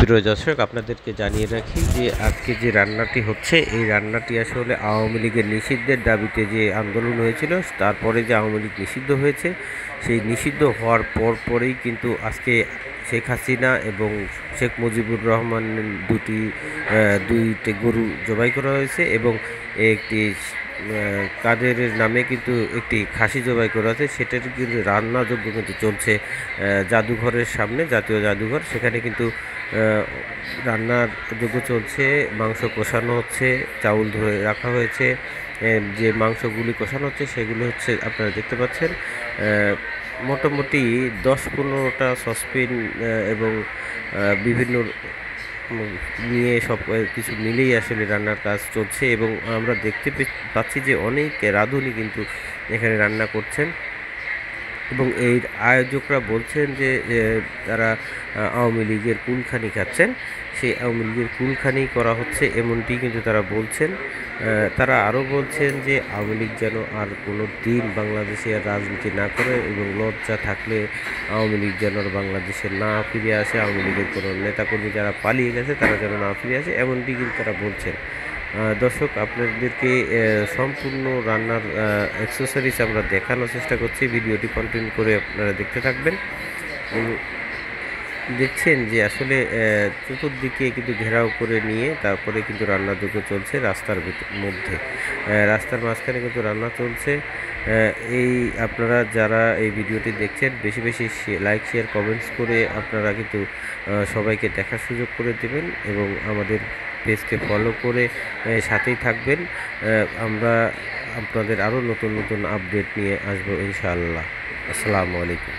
প্রিয় দর্শক, আপনাদেরকে জানিয়ে রাখি যে আজকে যে রান্নাটি হচ্ছে, এই রান্নাটি আসলে আওয়ামী লীগের নিষিদ্ধের দাবিতে যে আন্দোলন হয়েছিল, তারপরে যে আওয়ামী লীগ নিষিদ্ধ হয়েছে, সেই নিষিদ্ধ হওয়ার পরেই কিন্তু আজকে শেখ হাসিনা এবং শেখ মুজিবুর রহমান দুইটি গরু জবাই করা হয়েছে এবং একটি কাদেরের নামে কিন্তু একটি খাসি জবাই করা আছে। সেটার কিন্তু রান্নাযোগ্য কিন্তু চলছে জাদুঘরের সামনে, জাতীয় জাদুঘর, সেখানে কিন্তু রান্নার যোগ্য চলছে। মাংস কষানো হচ্ছে, চাউল ধরে রাখা হয়েছে। যে মাংসগুলি কষানো হচ্ছে সেগুলি হচ্ছে আপনারা দেখতে পাচ্ছেন। মোটামুটি 10-15টা সসপেন এবং বিভিন্ন নিয়ে সব কিছু মিলেই আসলে রান্নার কাজ চলছে এবং আমরা দেখতে পাচ্ছি যে অনেক রাঁধুনি কিন্তু এখানে রান্না করছেন এবং এই আয়োজকরা বলছেন যে তারা আওয়ামী লীগের কুলখানি খাচ্ছেন। সেই আওয়ামী লীগের কুলখানি করা হচ্ছে এমনটি কিন্তু তারা বলছেন। তারা আরও বলছেন যে আওয়ামী লীগ যেন আর কোনো দিন বাংলাদেশে রাজনীতি না করে এবং লজ্জা থাকলে আওয়ামী লীগ যেন বাংলাদেশে না ফিরে আসে, আওয়ামী লীগের কোনো নেতাকর্মী যারা পালিয়ে গেছে তারা যেন না ফিরে আসে, এমনটি কিন্তু তারা বলছেন। দর্শক, আপনাদেরকে সম্পূর্ণ রান্নার অ্যাক্সেসরিজ আমরা দেখানোর চেষ্টা করছি। ভিডিওটি কন্টিনিউ করে আপনারা দেখতে থাকবেন। দেখছেন যে আসলে চতুর্দিকে কিন্তু ঘেরাও করে নিয়ে তারপরে কিন্তু রান্নাযোগ্য চলছে রাস্তার মধ্যে, রাস্তার মাঝখানে কিন্তু রান্না চলছে। এই আপনারা যারা এই ভিডিওটি দেখছেন বেশি বেশি লাইক, শেয়ার, কমেন্টস করে আপনারা কিন্তু সবাইকে দেখার সুযোগ করে দেবেন এবং আমাদের পেজকে ফলো করে সাথেই থাকবেন। আমরা আপনাদের আরও নতুন নতুন আপডেট নিয়ে আসবো ইনশাআল্লাহ। আসসালামু আলাইকুম।